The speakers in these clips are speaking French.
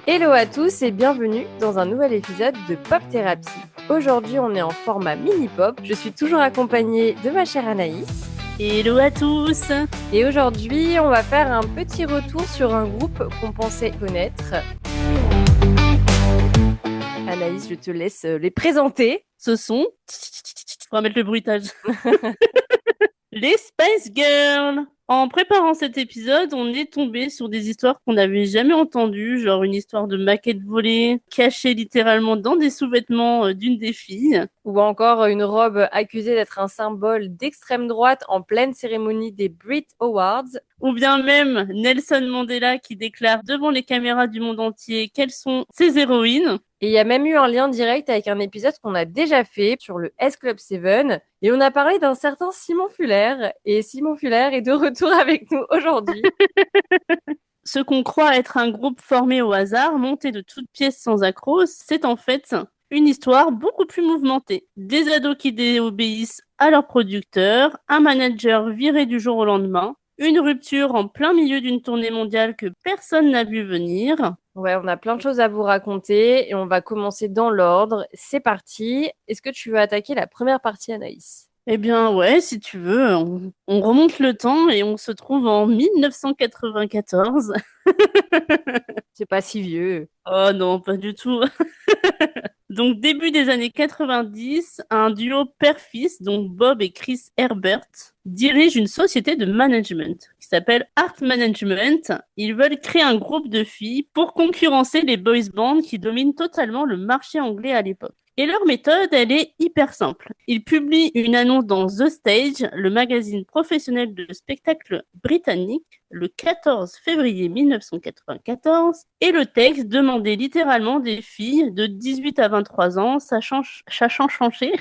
Hello à tous et bienvenue dans un nouvel épisode de Pop Thérapie. Aujourd'hui, on est en format mini-pop. Je suis toujours accompagnée de ma chère Anaïs. Hello à tous! Et aujourd'hui, on va faire un petit retour sur un groupe qu'on pensait connaître. Anaïs, je te laisse les présenter. Ce sont... On va mettre le bruitage. Les Spice Girls! En préparant cet épisode, on est tombé sur des histoires qu'on n'avait jamais entendues, genre une histoire de maquette volée, cachée littéralement dans des sous-vêtements d'une des filles. Ou encore une robe accusée d'être un symbole d'extrême droite en pleine cérémonie des Brit Awards. Ou bien même Nelson Mandela qui déclare devant les caméras du monde entier quelles sont ses héroïnes. Et il y a même eu un lien direct avec un épisode qu'on a déjà fait sur le S-Club 7. Et on a parlé d'un certain Simon Fuller. Et Simon Fuller est de retour avec nous aujourd'hui. Ce qu'on croit être un groupe formé au hasard, monté de toutes pièces sans accroc, c'est en fait une histoire beaucoup plus mouvementée. Des ados qui désobéissent à leurs producteurs, un manager viré du jour au lendemain, une rupture en plein milieu d'une tournée mondiale que personne n'a vu venir. Ouais, on a plein de choses à vous raconter et on va commencer dans l'ordre. C'est parti. Est-ce que tu veux attaquer la première partie, Anaïs? Eh bien ouais, si tu veux, on remonte le temps et on se trouve en 1994. C'est pas si vieux. Oh non, pas du tout. Donc début des années 90, un duo père-fils, donc Bob et Chris Herbert, dirigent une société de management qui s'appelle Art Management. Ils veulent créer un groupe de filles pour concurrencer les boys bands qui dominent totalement le marché anglais à l'époque. Et leur méthode, elle est hyper simple. Ils publient une annonce dans The Stage, le magazine professionnel de spectacle britannique, le 14 février 1994, et le texte demandait littéralement des filles de 18 à 23 ans, sachant chanter.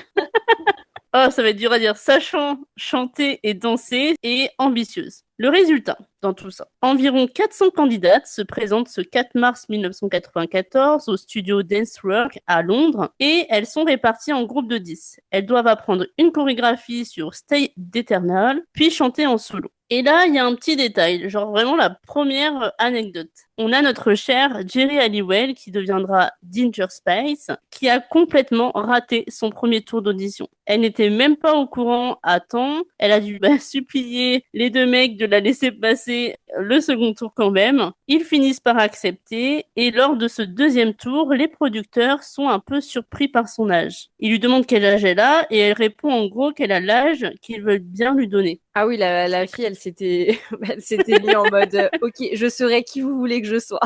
Oh, ça va être dur à dire. Sachant chanter et danser et ambitieuse. Le résultat dans tout ça. Environ 400 candidates se présentent ce 4 mars 1994 au studio Dancework à Londres et elles sont réparties en groupes de 10. Elles doivent apprendre une chorégraphie sur Stay d'Eternal, puis chanter en solo. Et là, il y a un petit détail, genre vraiment la première anecdote. On a notre cher Jerry Halliwell qui deviendra Ginger Spice, qui a complètement raté son premier tour d'audition. Elle n'était même pas au courant à temps. Elle a dû supplier les deux mecs de la laisser passer le second tour quand même. Ils finissent par accepter et lors de ce deuxième tour, les producteurs sont un peu surpris par son âge. Ils lui demandent quel âge elle a et elle répond en gros qu'elle a l'âge qu'ils veulent bien lui donner. Ah oui, la fille, elle s'était mise en mode ok, je serai qui vous voulez que je sois.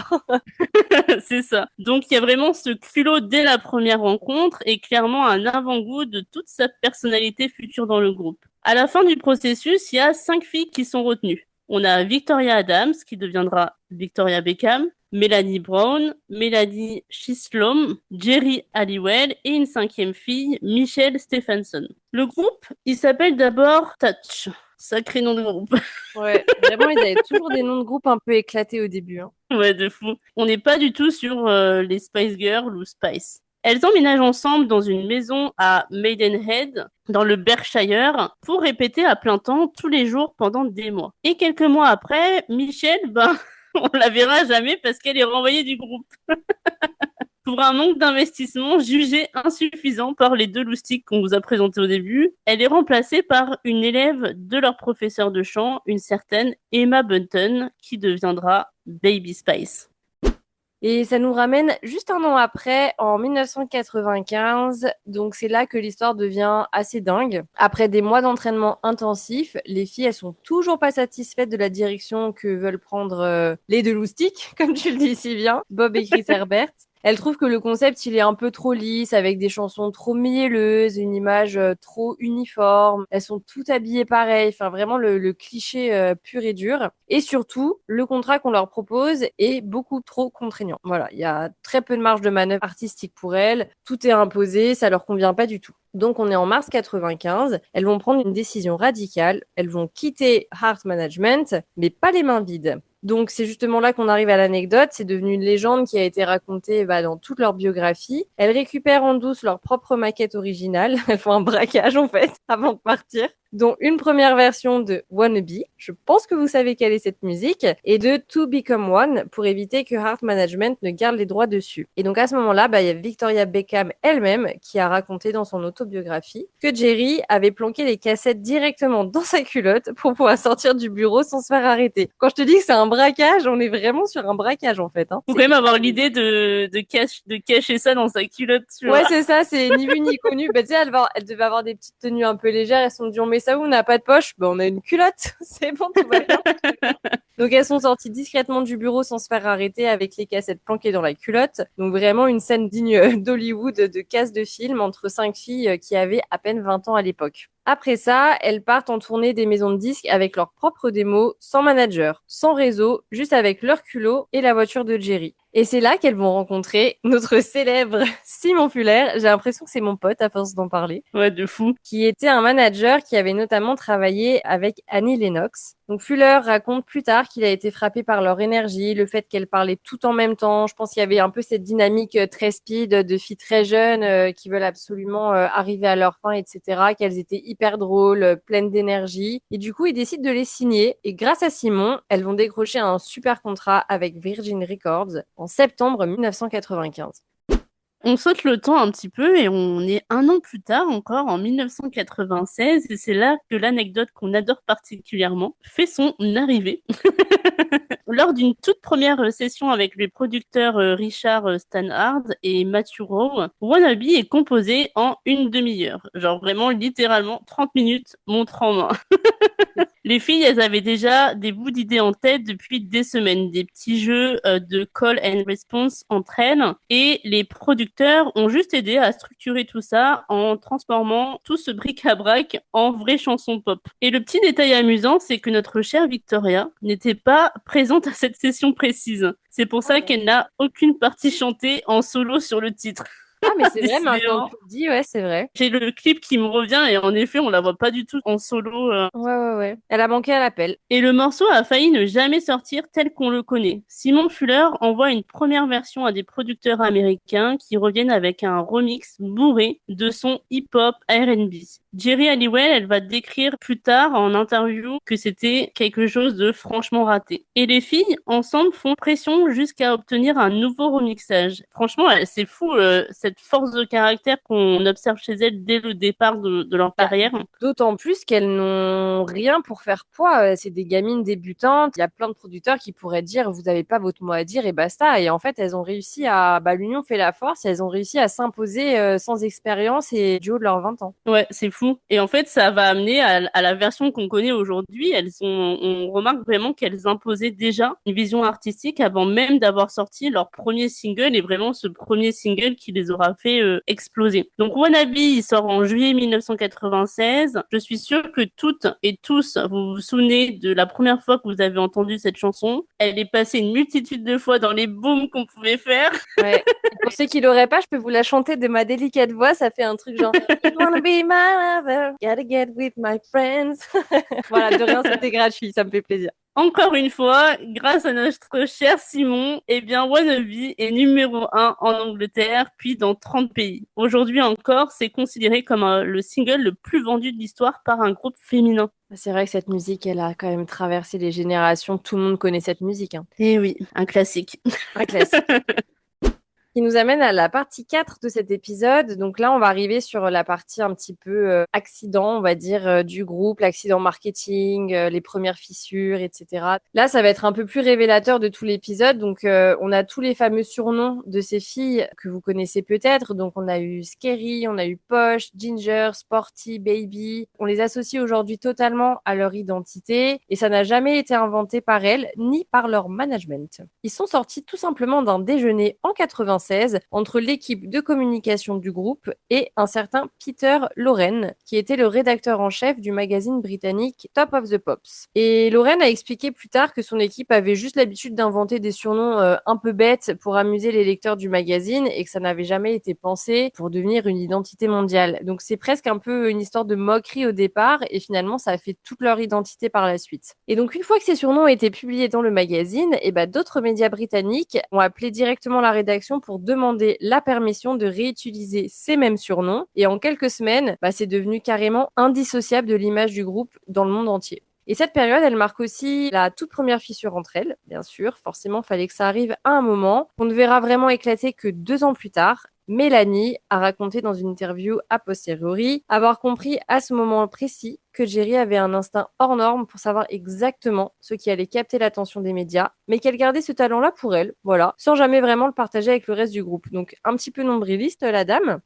C'est ça. Donc il y a vraiment ce culot dès la première rencontre et clairement un avant-goût de toute sa personnalité future dans le groupe. À la fin du processus, il y a 5 filles qui sont retenues. On a Victoria Adams qui deviendra Victoria Beckham, Melanie Brown, Melanie Chislom, Jerry Halliwell et une 5e fille, Michelle Stephenson. Le groupe, il s'appelle d'abord Touch. Sacré nom de groupe. Ouais, vraiment, ils avaient toujours des noms de groupe un peu éclatés au début. Hein. Ouais, de fou. On n'est pas du tout sur les Spice Girls ou Spice. Elles emménagent ensemble dans une maison à Maidenhead, dans le Berkshire, pour répéter à plein temps tous les jours pendant des mois. Et quelques mois après, Michelle, on la verra jamais parce qu'elle est renvoyée du groupe. Pour un manque d'investissement jugé insuffisant par les deux loustiques qu'on vous a présentés au début, elle est remplacée par une élève de leur professeur de chant, une certaine Emma Bunton, qui deviendra Baby Spice. Et ça nous ramène juste un an après, en 1995. Donc c'est là que l'histoire devient assez dingue. Après des mois d'entraînement intensif, les filles, elles sont toujours pas satisfaites de la direction que veulent prendre les deux loustiques, comme tu le dis si bien, Bob et Chris Herbert. Elle trouve que le concept, il est un peu trop lisse, avec des chansons trop mielleuses, une image trop uniforme. Elles sont toutes habillées pareil. Enfin, vraiment le cliché pur et dur. Et surtout, le contrat qu'on leur propose est beaucoup trop contraignant. Voilà, il y a très peu de marge de manœuvre artistique pour elles. Tout est imposé, ça leur convient pas du tout. Donc, on est en mars 95. Elles vont prendre une décision radicale. Elles vont quitter Heart Management, mais pas les mains vides. Donc, c'est justement là qu'on arrive à l'anecdote. C'est devenu une légende qui a été racontée dans toute leur biographie. Elles récupèrent en douce leur propre maquette originale. Elles font un braquage, en fait, avant de partir. Dont une première version de Wannabe, je pense que vous savez quelle est cette musique, et de To Become One pour éviter que Heart Management ne garde les droits dessus. Et donc à ce moment-là, il y a Victoria Beckham elle-même qui a raconté dans son autobiographie que Jerry avait planqué les cassettes directement dans sa culotte pour pouvoir sortir du bureau sans se faire arrêter. Quand je te dis que c'est un braquage, on est vraiment sur un braquage en fait. Faut quand même avoir l'idée de cacher ça dans sa culotte, tu vois. Ouais, c'est ça, c'est ni vu ni connu. Tu sais, elle devait avoir des petites tenues un peu légères. Elles se sont dit, on met ça où? On n'a pas de poche? On a une culotte. C'est bon, tout va bien. Donc, elles sont sorties discrètement du bureau sans se faire arrêter avec les cassettes planquées dans la culotte. Donc, vraiment une scène digne d'Hollywood, de casse de film entre 5 filles qui avaient à peine 20 ans à l'époque. Après ça, elles partent en tournée des maisons de disques avec leurs propres démos, sans manager, sans réseau, juste avec leur culot et la voiture de Jerry. Et c'est là qu'elles vont rencontrer notre célèbre Simon Fuller. J'ai l'impression que c'est mon pote à force d'en parler. Ouais, de fou. Qui était un manager qui avait notamment travaillé avec Annie Lennox. Donc Fuller raconte plus tard qu'il a été frappé par leur énergie, le fait qu'elles parlaient tout en même temps. Je pense qu'il y avait un peu cette dynamique très speed de filles très jeunes qui veulent absolument arriver à leur fin, etc. Qu'elles étaient hyper drôles, pleines d'énergie. Et du coup, il décide de les signer. Et grâce à Simon, elles vont décrocher un super contrat avec Virgin Records en septembre 1995. On saute le temps un petit peu et on est un an plus tard encore en 1996 et c'est là que l'anecdote qu'on adore particulièrement fait son arrivée. Lors d'une toute première session avec les producteurs Richard Stannard et Matthew Rowe, Wannabe est composé en une demi-heure. Genre vraiment littéralement 30 minutes montre en main. Les filles, elles avaient déjà des bouts d'idées en tête depuis des semaines, des petits jeux de call and response entre elles, et les producteurs ont juste aidé à structurer tout ça en transformant tout ce bric-à-brac en vraies chansons pop. Et le petit détail amusant, c'est que notre chère Victoria n'était pas présente à cette session précise. C'est pour ça qu'elle n'a aucune partie chantée en solo sur le titre. Ah, mais c'est vrai, maintenant que tu le dis, ouais, c'est vrai. J'ai le clip qui me revient et en effet, on la voit pas du tout en solo. Ouais. Elle a manqué à l'appel. Et le morceau a failli ne jamais sortir tel qu'on le connaît. Simon Fuller envoie une première version à des producteurs américains qui reviennent avec un remix bourré de son hip-hop R&B. Jerry Halliwell, elle va décrire plus tard en interview que c'était quelque chose de franchement raté. Et les filles, ensemble, font pression jusqu'à obtenir un nouveau remixage. Franchement, c'est fou, cette force de caractère qu'on observe chez elles dès le départ de leur carrière. D'autant plus qu'elles n'ont rien pour faire poids. C'est des gamines débutantes. Il y a plein de producteurs qui pourraient dire, vous n'avez pas votre mot à dire et basta. Et en fait, elles ont réussi l'union fait la force. Elles ont réussi à s'imposer sans expérience et du haut de leurs 20 ans. Ouais, c'est fou. Et en fait, ça va amener à la version qu'on connaît aujourd'hui. On remarque vraiment qu'elles imposaient déjà une vision artistique avant même d'avoir sorti leur premier single et vraiment ce premier single qui les aura fait exploser. Donc Wannabe, il sort en juillet 1996. Je suis sûre que toutes et tous, vous vous souvenez de la première fois que vous avez entendu cette chanson. Elle est passée une multitude de fois dans les booms qu'on pouvait faire. Ouais. Pour ceux qui l'auraient pas, je peux vous la chanter de ma délicate voix. Ça fait un truc genre You wanna be my lover, gotta get with my friends. Voilà, de rien, c'était gratuit, ça me fait plaisir. Encore une fois, grâce à notre cher Simon, eh bien, Wannabe est numéro 1 en Angleterre, puis dans 30 pays. Aujourd'hui encore, c'est considéré comme le single le plus vendu de l'histoire par un groupe féminin. C'est vrai que cette musique, elle a quand même traversé les générations. Tout le monde connaît cette musique. Hein. Eh oui, un classique. Un classique. Qui nous amène à la partie 4 de cet épisode. Donc là, on va arriver sur la partie un petit peu accident, on va dire, du groupe, l'accident marketing, les premières fissures, etc. Là, ça va être un peu plus révélateur de tout l'épisode. Donc, on a tous les fameux surnoms de ces filles que vous connaissez peut-être. Donc, on a eu Scary, on a eu Posh, Ginger, Sporty, Baby. On les associe aujourd'hui totalement à leur identité et ça n'a jamais été inventé par elles ni par leur management. Ils sont sortis tout simplement d'un déjeuner en 96 française entre l'équipe de communication du groupe et un certain Peter Loren, qui était le rédacteur en chef du magazine britannique Top of the Pops. Et Loren a expliqué plus tard que son équipe avait juste l'habitude d'inventer des surnoms un peu bêtes pour amuser les lecteurs du magazine et que ça n'avait jamais été pensé pour devenir une identité mondiale. Donc c'est presque un peu une histoire de moquerie au départ et finalement ça a fait toute leur identité par la suite. Et donc une fois que ces surnoms ont été publiés dans le magazine, et ben d'autres médias britanniques ont appelé directement la rédaction pour demander la permission de réutiliser ces mêmes surnoms et en quelques semaines, c'est devenu carrément indissociable de l'image du groupe dans le monde entier. Et cette période, elle marque aussi la toute première fissure entre elles, bien sûr. Forcément, il fallait que ça arrive à un moment. On ne verra vraiment éclater que 2 ans plus tard. Mélanie a raconté dans une interview a posteriori avoir compris à ce moment précis que Jerry avait un instinct hors norme pour savoir exactement ce qui allait capter l'attention des médias, mais qu'elle gardait ce talent-là pour elle, voilà, sans jamais vraiment le partager avec le reste du groupe. Donc un petit peu nombriliste, la dame.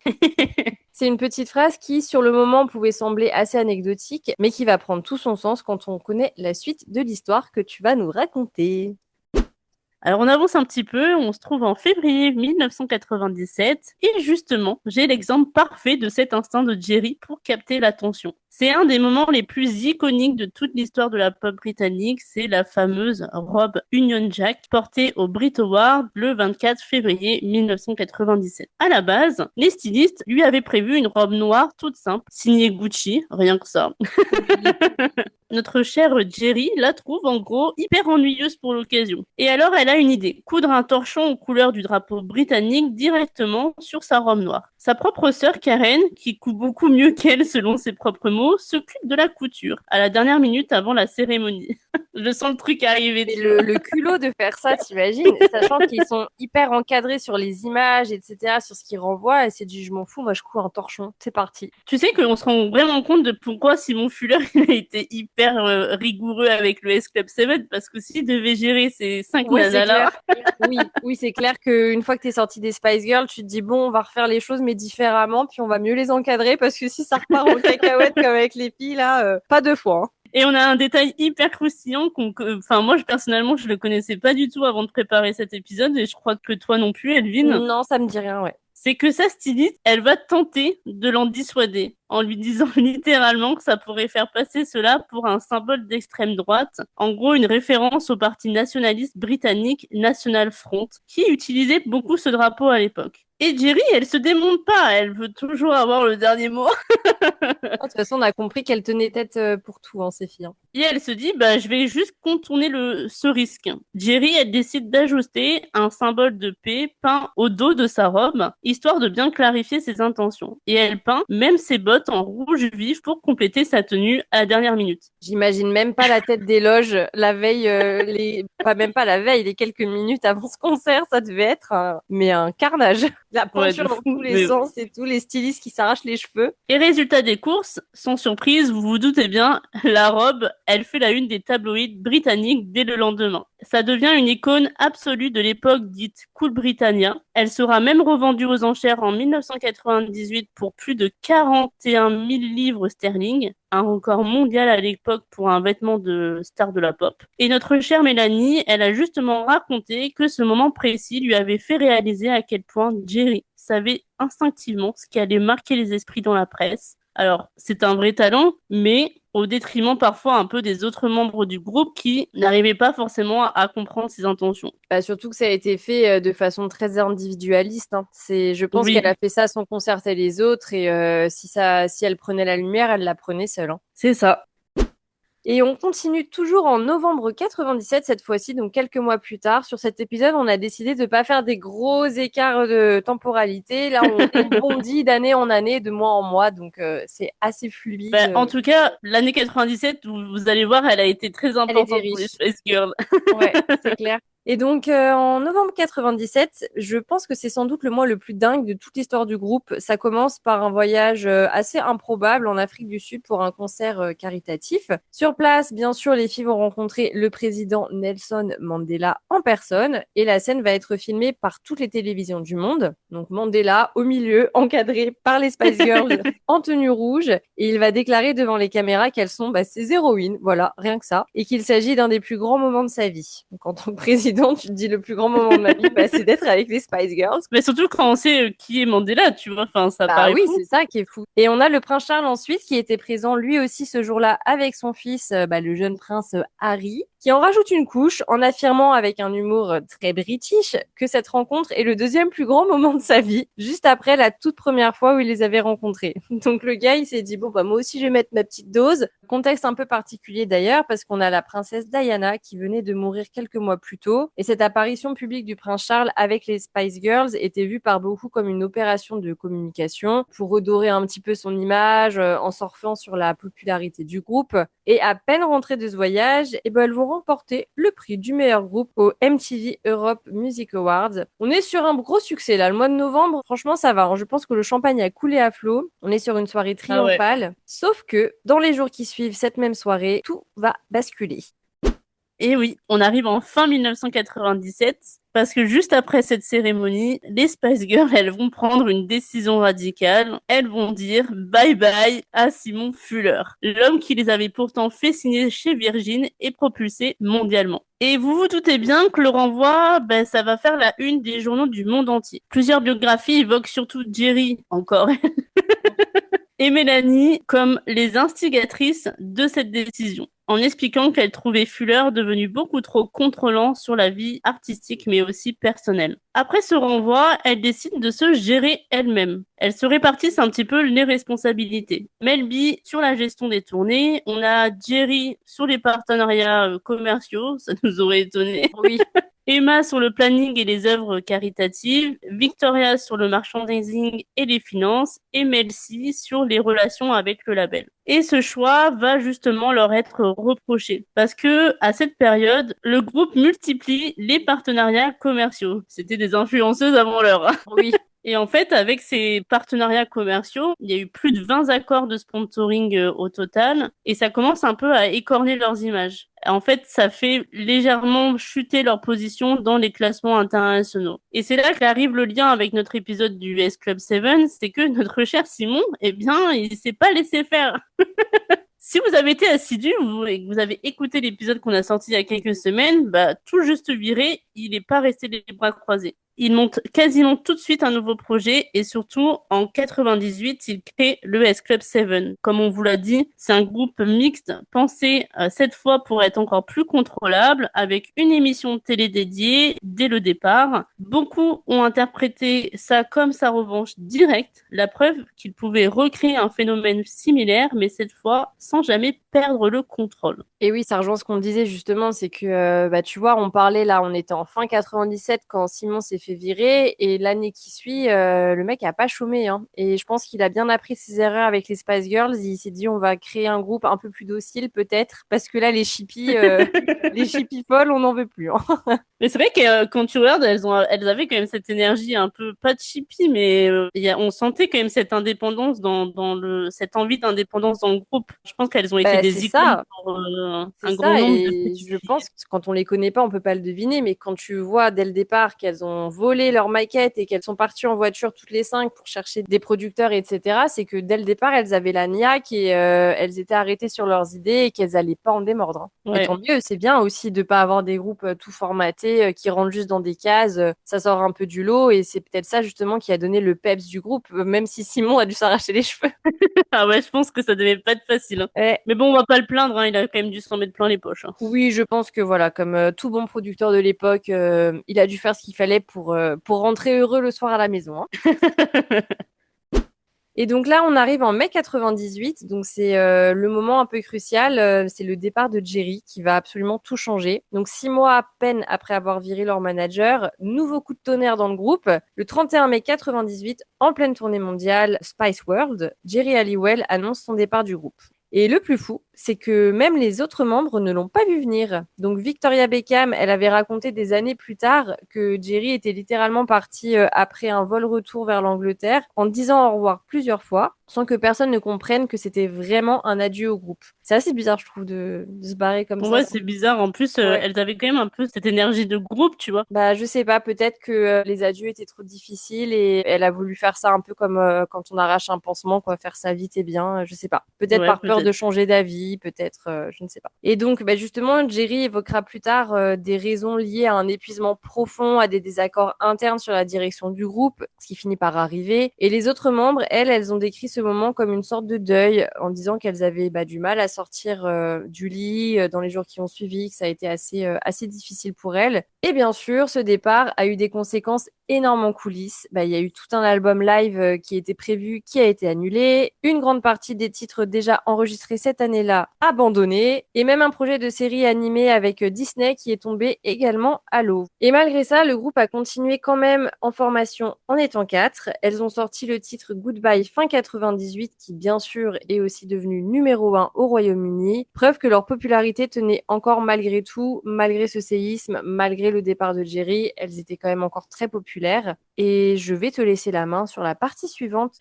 C'est une petite phrase qui, sur le moment, pouvait sembler assez anecdotique, mais qui va prendre tout son sens quand on connaît la suite de l'histoire que tu vas nous raconter. Alors on avance un petit peu, on se trouve en février 1997 et justement, j'ai l'exemple parfait de cet instinct de Jerry pour capter l'attention. C'est un des moments les plus iconiques de toute l'histoire de la pop britannique, c'est la fameuse robe Union Jack portée au Brit Award le 24 février 1997. À la base, les stylistes lui avaient prévu une robe noire toute simple, signée Gucci, rien que ça. Notre chère Jerry la trouve en gros hyper ennuyeuse pour l'occasion. Et alors elle a une idée, coudre un torchon aux couleurs du drapeau britannique directement sur sa robe noire. Sa propre sœur Karen, qui coud beaucoup mieux qu'elle selon ses propres mots, s'occupe de la couture à la dernière minute avant la cérémonie. Je sens le truc arriver. Mais le culot de faire ça, t'imagines, sachant qu'ils sont hyper encadrés sur les images, etc., sur ce qu'ils renvoient, et c'est du je m'en fous, moi je couds un torchon, c'est parti. Tu sais qu'on se rend vraiment compte de pourquoi Simon Fuller il a été hyper rigoureux avec le S Club 7, parce que s'il devait gérer ces 5 nanas-là... Oui, c'est clair qu'une fois que t'es sorti des Spice Girls, tu te dis bon, on va refaire les choses mais différemment, puis on va mieux les encadrer, parce que si ça repart en cacahuète comme avec les filles, là, pas 2 fois. Hein. Et on a un détail hyper croustillant moi, personnellement, je le connaissais pas du tout avant de préparer cet épisode, et je crois que toi non plus, Elvin. Non, ça me dit rien, ouais. C'est que sa styliste, elle va tenter de l'en dissuader en lui disant littéralement que ça pourrait faire passer cela pour un symbole d'extrême droite, en gros une référence au parti nationaliste britannique National Front, qui utilisait beaucoup ce drapeau à l'époque. Et Jerry, elle se démonte pas, elle veut toujours avoir le dernier mot. De toute façon, on a compris qu'elle tenait tête pour tout, ces filles. Hein. Et elle se dit, je vais juste contourner ce risque. Jerry, elle décide d'ajuster un symbole de paix peint au dos de sa robe, histoire de bien clarifier ses intentions. Et elle peint même ses bottes en rouge vif pour compléter sa tenue à la dernière minute. J'imagine même pas la tête des loges la veille, pas même pas la veille, les quelques minutes avant ce concert, ça devait être un carnage. La peinture dans tous les sens et tous les stylistes qui s'arrachent les cheveux. Et résultat des courses, sans surprise, vous vous doutez bien, la robe, elle fait la une des tabloïds britanniques dès le lendemain. Ça devient une icône absolue de l'époque dite Cool Britannia. Elle sera même revendue aux enchères en 1998 pour plus de 41 000 livres sterling, un record mondial à l'époque pour un vêtement de star de la pop. Et notre chère Mélanie, elle a justement raconté que ce moment précis lui avait fait réaliser à quel point Jerry savait instinctivement ce qui allait marquer les esprits dans la presse. Alors, c'est un vrai talent, mais au détriment parfois un peu des autres membres du groupe qui n'arrivaient pas forcément à comprendre ses intentions. Surtout que ça a été fait de façon très individualiste. Hein. Je pense qu'elle a fait ça sans concerter les autres et si elle prenait la lumière, elle la prenait seule. Hein. C'est ça. Et on continue toujours en novembre 97 cette fois-ci, donc quelques mois plus tard. Sur cet épisode, on a décidé de pas faire des gros écarts de temporalité. Là, on bondit d'année en année, de mois en mois, donc c'est assez fluide. En tout cas, l'année 97, vous allez voir, elle a été très importante pour les Spice Girls. Ouais, c'est clair. Et donc, en novembre 97, je pense que c'est sans doute le mois le plus dingue de toute l'histoire du groupe. Ça commence par un voyage assez improbable en Afrique du Sud pour un concert caritatif. Sur place, bien sûr, les filles vont rencontrer le président Nelson Mandela en personne et la scène va être filmée par toutes les télévisions du monde. Donc, Mandela au milieu, encadré par les Spice Girls en tenue rouge et il va déclarer devant les caméras qu'elles sont ses héroïnes, voilà, rien que ça, et qu'il s'agit d'un des plus grands moments de sa vie. Donc, en tant que président évident. Tu te dis le plus grand moment de ma vie, bah, c'est d'être avec les Spice Girls. Mais surtout quand on sait qui est Mandela, tu vois, enfin, ça Bah paraît oui, fou. c'est ça qui est fou. Et on a le prince Charles ensuite qui était présent lui aussi ce jour-là avec son fils, bah, le jeune prince Harry, qui en rajoute une couche en affirmant avec un humour très british que cette rencontre est le deuxième plus grand moment de sa vie, juste après la toute première fois où il les avait rencontrés. Donc le gars, il s'est dit, bon, bah moi aussi je vais mettre ma petite dose. Contexte un peu particulier d'ailleurs, parce qu'on a la princesse Diana qui venait de mourir quelques mois plus tôt, et cette apparition publique du prince Charles avec les Spice Girls était vue par beaucoup comme une opération de communication pour redorer un petit peu son image, en surfant sur la popularité du groupe. Et à peine rentrée de ce voyage, et ben elles vont remporter le prix du meilleur groupe au MTV Europe Music Awards. On est sur un gros succès là, le mois de novembre, franchement ça va, hein. Je pense que le champagne a coulé à flot. On est sur une soirée Ah ouais. triomphale, sauf que dans les jours qui suivent cette même soirée, tout va basculer. Et oui, on arrive en fin 1997, parce que juste après cette cérémonie, les Spice Girls, elles vont prendre une décision radicale. Elles vont dire bye bye à Simon Fuller, l'homme qui les avait pourtant fait signer chez Virgin et propulsé mondialement. Et vous vous doutez bien que le renvoi, ben, ça va faire la une des journaux du monde entier. Plusieurs biographies évoquent surtout Jerry, encore, et Mélanie comme les instigatrices de cette décision, en expliquant qu'elles trouvaient Fuller devenu beaucoup trop contrôlant sur la vie artistique mais aussi personnelle. Après ce renvoi, elles décident de se gérer elles-mêmes. Elles se répartissent un petit peu les responsabilités. Mel B sur la gestion des tournées, on a Jerry sur les partenariats commerciaux, ça nous aurait étonné. Oui. Emma sur le planning et les œuvres caritatives, Victoria sur le merchandising et les finances, et Mel C sur les relations avec le label. Et ce choix va justement leur être reproché parce que à cette période, le groupe multiplie les partenariats commerciaux. C'était des influenceuses avant l'heure. Oui. Et en fait, avec ces partenariats commerciaux, il y a eu plus de 20 accords de sponsoring au total, et ça commence un peu à écorner leurs images. En fait, ça fait légèrement chuter leur position dans les classements internationaux. Et c'est là qu'arrive le lien avec notre épisode du S Club 7, c'est que notre cher Simon, eh bien, il s'est pas laissé faire. Si vous avez été assidu et que vous avez écouté l'épisode qu'on a sorti il y a quelques semaines, bah, tout juste viré, il n'est pas resté les bras croisés. Il monte quasiment tout de suite un nouveau projet et surtout, en 98, il crée le S Club 7. Comme on vous l'a dit, c'est un groupe mixte pensé cette fois pour être encore plus contrôlable avec une émission de télé dédiée dès le départ. Beaucoup ont interprété ça comme sa revanche directe, la preuve qu'il pouvait recréer un phénomène similaire, mais cette fois sans jamais perdre le contrôle. Et oui, ça rejoint ce qu'on disait justement, c'est que bah tu vois, on parlait là, on était en fin 97 quand Simon s'est fait virer et l'année qui suit, le mec a pas chômé, hein. Et je pense qu'il a bien appris ses erreurs avec les Spice Girls. Il s'est dit on va créer un groupe un peu plus docile peut-être parce que là les chippies les chippies folles, on n'en veut plus, hein. Mais c'est vrai que quand tu regardes, elles avaient quand même cette énergie un peu, pas de chippie, mais on sentait quand même cette indépendance cette envie d'indépendance dans le groupe. Je pense qu'elles ont été Bah, des icônes pour c'est un grand ça, nombre de et petites je filles. pense que quand on les connaît pas, on peut pas le deviner, mais quand tu vois dès le départ qu'elles ont volé leur maquette et qu'elles sont parties en voiture toutes les cinq pour chercher des producteurs, etc., c'est que dès le départ, elles avaient la niaque et elles étaient arrêtées sur leurs idées et qu'elles allaient pas en démordre, hein. Et Ouais. tant mieux, c'est bien aussi de pas avoir des groupes tout formatés qui rentrent juste dans des cases, ça sort un peu du lot et c'est peut-être ça justement qui a donné le peps du groupe, même si Simon a dû s'arracher les cheveux. Ah ouais, je pense que ça devait pas être facile, hein. Ouais. Mais bon, on va pas le plaindre, hein, il a quand même dû s'en mettre plein les poches, hein. Oui, je pense que voilà, comme tout bon producteur de l'époque, il a dû faire ce qu'il fallait pour rentrer heureux le soir à la maison, hein. Et donc là, on arrive en mai 98, donc c'est le moment un peu crucial, c'est le départ de Jerry qui va absolument tout changer. Donc 6 mois à peine après avoir viré leur manager, nouveau coup de tonnerre dans le groupe. Le 31 mai 98, en pleine tournée mondiale Spice World, Jerry Halliwell annonce son départ du groupe. Et le plus fou, c'est que même les autres membres ne l'ont pas vu venir. Donc Victoria Beckham, elle avait raconté des années plus tard que Jerry était littéralement parti après un vol-retour vers l'Angleterre en disant au revoir plusieurs fois, sans que personne ne comprenne que c'était vraiment un adieu au groupe. C'est assez bizarre, je trouve, de se barrer comme ça. Ouais, c'est bizarre. En plus, Ouais. elles avaient quand même un peu cette énergie de groupe, tu vois. Bah, je sais pas, peut-être que les adieux étaient trop difficiles et elle a voulu faire ça un peu comme quand on arrache un pansement, quoi, faire ça vite et bien, je sais pas. Peut-être Ouais, par peur de peut-être. changer d'avis vie, peut-être, je ne sais pas. Et donc, bah, justement, Jerry évoquera plus tard des raisons liées à un épuisement profond, à des désaccords internes sur la direction du groupe, ce qui finit par arriver. Et les autres membres, elles ont décrit ce moment comme une sorte de deuil, en disant qu'elles avaient du mal à sortir du lit dans les jours qui ont suivi, que ça a été assez difficile pour elles. Et bien sûr, ce départ a eu des conséquences énormes en coulisses. Il y a eu tout un album live qui était prévu, qui a été annulé, une grande partie des titres déjà enregistrés cette année-là abandonnés, et même un projet de série animée avec Disney qui est tombé également à l'eau. Et malgré ça, le groupe a continué quand même en formation en étant 4. Elles ont sorti le titre Goodbye fin 98 qui bien sûr est aussi devenu numéro 1 au Royaume-Uni. Preuve que leur popularité tenait encore malgré tout, malgré ce séisme, malgré le départ de Jerry. Elles étaient quand même encore très populaires. Et je vais te laisser la main sur la partie suivante.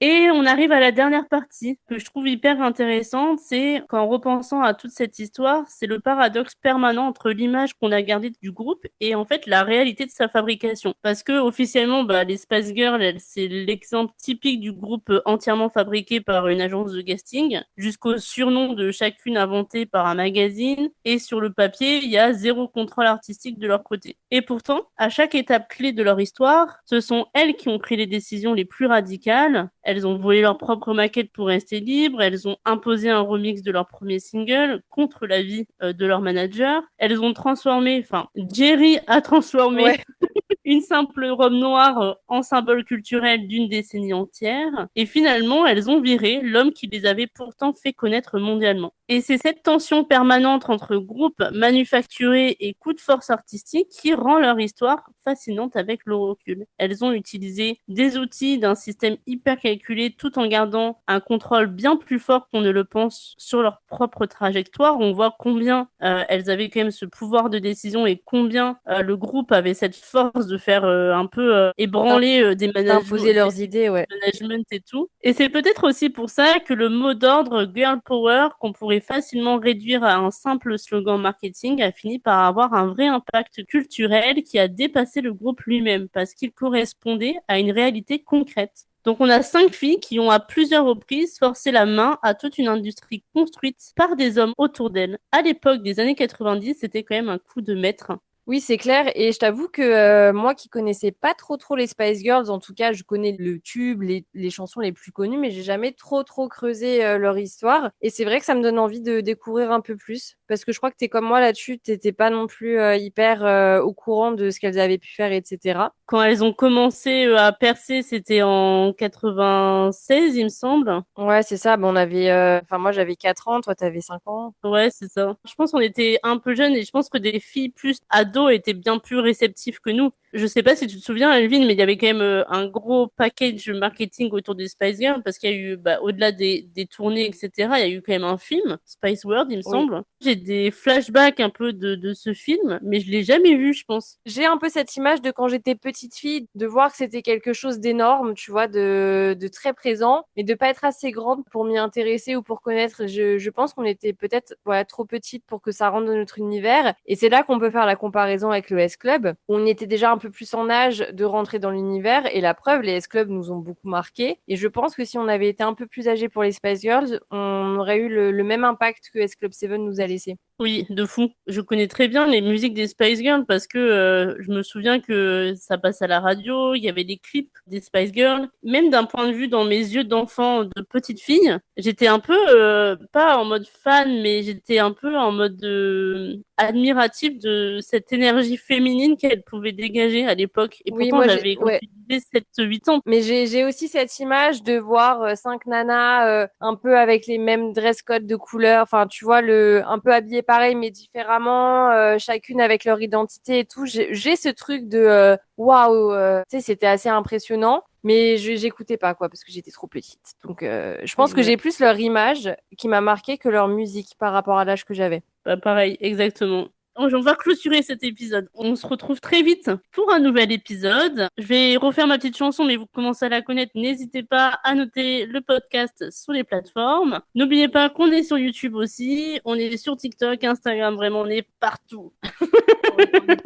Et on arrive à la dernière partie que je trouve hyper intéressante, c'est qu'en repensant à toute cette histoire, c'est le paradoxe permanent entre l'image qu'on a gardée du groupe et en fait la réalité de sa fabrication. Parce que officiellement, les Spice Girls, c'est l'exemple typique du groupe entièrement fabriqué par une agence de casting, jusqu'au surnom de chacune inventé par un magazine, et sur le papier, il y a zéro contrôle artistique de leur côté. Et pourtant, à chaque étape clé de leur histoire, ce sont elles qui ont pris les décisions les plus radicales. Elles ont volé leur propre maquette pour rester libres. Elles ont imposé un remix de leur premier single contre l'avis de leur manager. Elles ont transformé, Jerry a transformé une simple robe noire en symbole culturel d'une décennie entière. Et finalement, elles ont viré l'homme qui les avait pourtant fait connaître mondialement. Et c'est cette tension permanente entre groupe manufacturé et coup de force artistique qui rend leur histoire fascinante avec le recul. Elles ont utilisé des outils d'un système hyper calculé tout en gardant un contrôle bien plus fort qu'on ne le pense sur leur propre trajectoire. On voit combien elles avaient quand même ce pouvoir de décision et combien le groupe avait cette force de faire un peu ébranler des D'imposer leurs idées, ouais. management et tout. Et c'est peut-être aussi pour ça que le mot d'ordre Girl Power, qu'on pourrait facilement réduire à un simple slogan marketing, a fini par avoir un vrai impact culturel qui a dépassé le groupe lui-même parce qu'il correspondait à une réalité concrète. Donc on a 5 filles qui ont à plusieurs reprises forcé la main à toute une industrie construite par des hommes autour d'elles. À l'époque des années 90, c'était quand même un coup de maître. Oui, c'est clair. Et je t'avoue que moi qui connaissais pas trop les Spice Girls, en tout cas, je connais le tube, les chansons les plus connues, mais j'ai jamais trop creusé leur histoire. Et c'est vrai que ça me donne envie de découvrir un peu plus. Parce que je crois que t'es comme moi là-dessus, t'étais pas non plus hyper au courant de ce qu'elles avaient pu faire, etc. Quand elles ont commencé à percer, c'était en 96, il me semble. Ouais, c'est ça. Bon, moi j'avais 4 ans, toi t'avais 5 ans. Ouais, c'est ça. Je pense qu'on était un peu jeunes et je pense que des filles plus ados étaient bien plus réceptives que nous. Je sais pas si tu te souviens, Elvin, mais il y avait quand même un gros package marketing autour des Spice Girls parce qu'il y a eu, au-delà des tournées, etc., il y a eu quand même un film, Spice World, il me Oui. semble. J'ai des flashbacks un peu de ce film, mais je l'ai jamais vu, je pense. J'ai un peu cette image de quand j'étais petite fille, de voir que c'était quelque chose d'énorme, tu vois, de très présent, mais de pas être assez grande pour m'y intéresser ou pour connaître. Je pense qu'on était peut-être trop petite pour que ça rentre dans notre univers. Et c'est là qu'on peut faire la comparaison avec le S-Club. On était déjà un peu plus en âge de rentrer dans l'univers. Et la preuve, les S-Club nous ont beaucoup marqué. Et je pense que si on avait été un peu plus âgé pour les Spice Girls, on aurait eu le même impact que S-Club 7 nous a laissé. Oui, de fou. Je connais très bien les musiques des Spice Girls parce que je me souviens que ça passe à la radio, il y avait des clips des Spice Girls. Même d'un point de vue dans mes yeux d'enfant, de petite fille, j'étais un peu, pas en mode fan, mais j'étais un peu en mode admiratif de cette énergie féminine qu'elle pouvait dégager à l'époque. Et Oui, pourtant, moi, j'avais, comme tu disais, 7-8 ans. mais j'ai aussi cette image de voir 5 nanas un peu avec les mêmes dress codes de couleurs, enfin tu vois un peu habillées pareil mais différemment, chacune avec leur identité et tout. J'ai ce truc de waouh, tu sais c'était assez impressionnant, mais j'écoutais pas quoi parce que j'étais trop petite. Donc je pense que Ouais. j'ai plus leur image qui m'a marqué que leur musique par rapport à l'âge que j'avais. Pareil, exactement. On va clôturer cet épisode. On se retrouve très vite pour un nouvel épisode. Je vais refaire ma petite chanson, mais vous commencez à la connaître. N'hésitez pas à noter le podcast sur les plateformes. N'oubliez pas qu'on est sur YouTube aussi. On est sur TikTok, Instagram, vraiment, on est partout.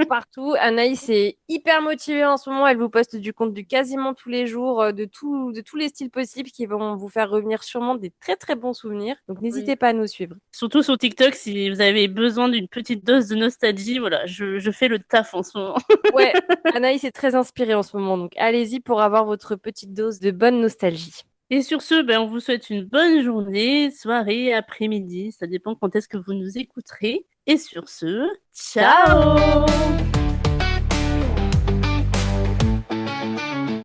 partout. Anaïs est hyper motivée en ce moment. Elle vous poste du contenu quasiment tous les jours, de tous les styles possibles qui vont vous faire revenir sûrement des très très bons souvenirs. Donc Oui. n'hésitez pas à nous suivre. Surtout sur TikTok, si vous avez besoin d'une petite dose de nostalgie, voilà, je fais le taf en ce moment. Ouais, Anaïs est très inspirée en ce moment. Donc allez-y pour avoir votre petite dose de bonne nostalgie. Et sur ce, ben, on vous souhaite une bonne journée, soirée, après-midi, ça dépend quand est-ce que vous nous écouterez. Et sur ce, ciao! Ciao!